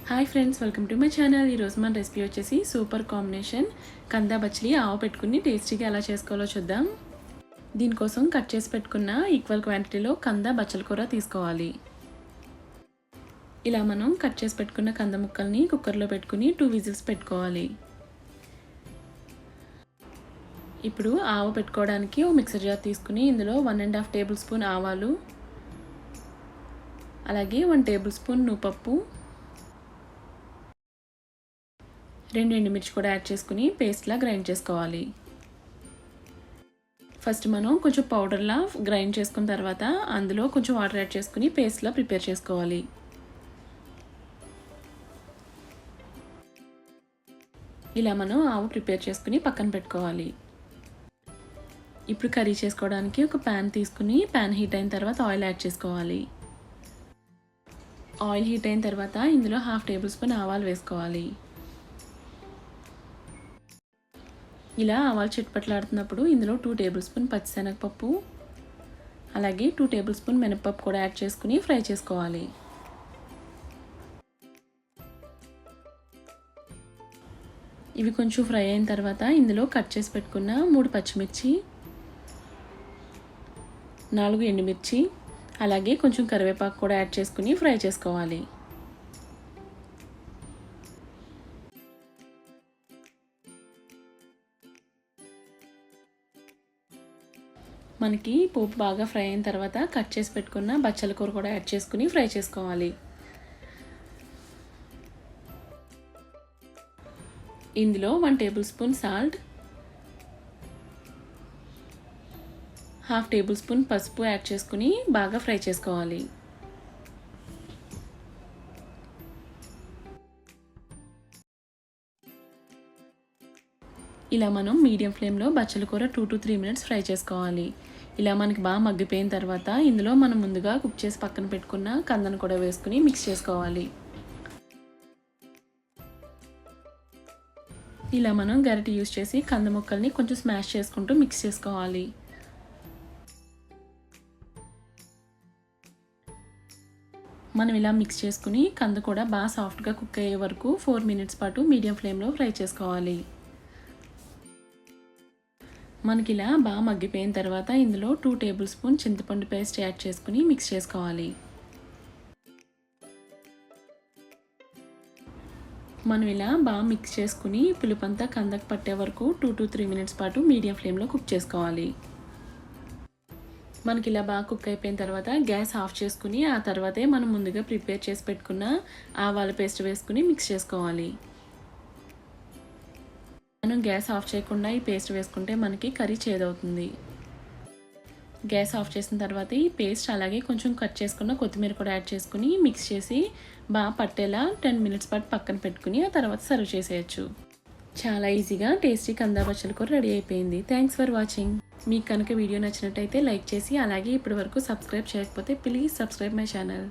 Hi friends, welcome to my channel. ఈరోజు మన recipe వచ్చేసి సూపర్ కాంబినేషన్ కందా బచ్చలి ఆవ పెట్టుకుని టేస్టీగా ఎలా చేసుకోవాలో చూద్దాం. దీనికోసం కట్ చేసి పెట్టుకున్న ఈక్వల్ క్వాంటిటీలో కందా బచ్చల కూర తీసుకోవాలి. ఇలా మనం కట్ చేసి పెట్టుకున్న కంద ముక్కల్ని కుక్కర్లో పెట్టుకుని 2 విజిల్స్ పెట్టుకోవాలి. ఇప్పుడు ఆవ పెట్టుకోవడానికి ఓ మిక్సర్ జార్ తీసుకుని ఇందులో 1.5 టేబుల్ స్పూన్ ఆవాలు, అలాగే 1 టేబుల్ స్పూన్ నువ్వుపప్పు, 2 ఎండుమిర్చి కూడా యాడ్ చేసుకుని పేస్ట్లా గ్రైండ్ చేసుకోవాలి. ఫస్ట్ మనం కొంచెం పౌడర్లా గ్రైండ్ చేసుకున్న తర్వాత అందులో కొంచెం వాటర్ యాడ్ చేసుకుని పేస్ట్లా ప్రిపేర్ చేసుకోవాలి. ఇలా మనం ఆవు ప్రిపేర్ చేసుకుని పక్కన పెట్టుకోవాలి. ఇప్పుడు కర్రీ చేసుకోవడానికి ఒక ప్యాన్ తీసుకుని ప్యాన్ హీట్ అయిన తర్వాత ఆయిల్ యాడ్ చేసుకోవాలి. ఆయిల్ హీట్ అయిన తర్వాత ఇందులో 1/2 టేబుల్ స్పూన్ ఆవాలు వేసుకోవాలి. ఇలా ఆవాలు చిట్పట్లాడుతున్నప్పుడు ఇందులో 2 టేబుల్ స్పూన్ పచ్చిశనగపప్పు, అలాగే 2 టేబుల్ స్పూన్ మినపప్పు కూడా యాడ్ చేసుకుని ఫ్రై చేసుకోవాలి. ఇవి కొంచెం ఫ్రై అయిన తర్వాత ఇందులో కట్ చేసి పెట్టుకున్న 3 పచ్చిమిర్చి, 4 ఎండుమిర్చి, అలాగే కొంచెం కరివేపాకు కూడా యాడ్ చేసుకుని ఫ్రై చేసుకోవాలి. మనకి పోపు బాగా ఫ్రై అయిన తర్వాత కట్ చేసి పెట్టుకున్న బచ్చల కూర కూడా యాడ్ చేసుకుని ఫ్రై చేసుకోవాలి. ఇందులో 1 table spoon salt, 1/2 table spoon పసుపు యాడ్ చేసుకుని బాగా ఫ్రై చేసుకోవాలి. ఇలా మనం మీడియం ఫ్లేమ్లో బచ్చల కూర 2 to 3 మినిట్స్ ఫ్రై చేసుకోవాలి. ఇలా మనకి బాగా మగ్గిపోయిన తర్వాత ఇందులో మనం ముందుగా కుక్ చేసి పక్కన పెట్టుకున్న కందను కూడా వేసుకుని మిక్స్ చేసుకోవాలి. ఇలా మనం గరిటె యూజ్ చేసి కంద ముక్కల్ని కొంచెం స్మాష్ చేసుకుంటూ మిక్స్ చేసుకోవాలి. మనం ఇలా మిక్స్ చేసుకుని కంద కూడా బాగా సాఫ్ట్గా కుక్ అయ్యే వరకు 4 మినిట్స్ పాటు మీడియం ఫ్లేమ్లో ఫ్రై చేసుకోవాలి. మనకి ఇలా బాగా మగ్గిపోయిన తర్వాత ఇందులో 2 టేబుల్ స్పూన్ చింతపండు పేస్ట్ యాడ్ చేసుకుని మిక్స్ చేసుకోవాలి. మనం ఇలా బాగా మిక్స్ చేసుకుని పులుపంతా కందకు పట్టే వరకు 2 to 3 మినిట్స్ పాటు మీడియం ఫ్లేమ్లో కుక్ చేసుకోవాలి. మనకి ఇలా బాగా కుక్ అయిపోయిన తర్వాత గ్యాస్ ఆఫ్ చేసుకుని ఆ తర్వాతే మనం ముందుగా ప్రిపేర్ చేసి పెట్టుకున్న ఆవాల పేస్ట్ వేసుకుని మిక్స్ చేసుకోవాలి. మనం గ్యాస్ ఆఫ్ చేయకుండా ఈ పేస్ట్ వేసుకుంటే మనకి కర్రీ చేదవుతుంది. గ్యాస్ ఆఫ్ చేసిన తర్వాత ఈ పేస్ట్ అలాగే కొంచెం కట్ చేసుకున్న కొత్తిమీర కూడా యాడ్ చేసుకుని మిక్స్ చేసి బాగా పట్టేలా 10 మినిట్స్ పాటు పక్కన పెట్టుకుని ఆ తర్వాత సర్వ్ చేసేయచ్చు. చాలా ఈజీగా టేస్టీ కందా బచ్చల కూర రెడీ అయిపోయింది. Thanks for watching. మీకు కనుక వీడియో నచ్చినట్టయితే లైక్ చేసి అలాగే ఇప్పటి వరకు సబ్స్క్రైబ్ చేయకపోతే ప్లీజ్ సబ్స్క్రైబ్ మై ఛానల్.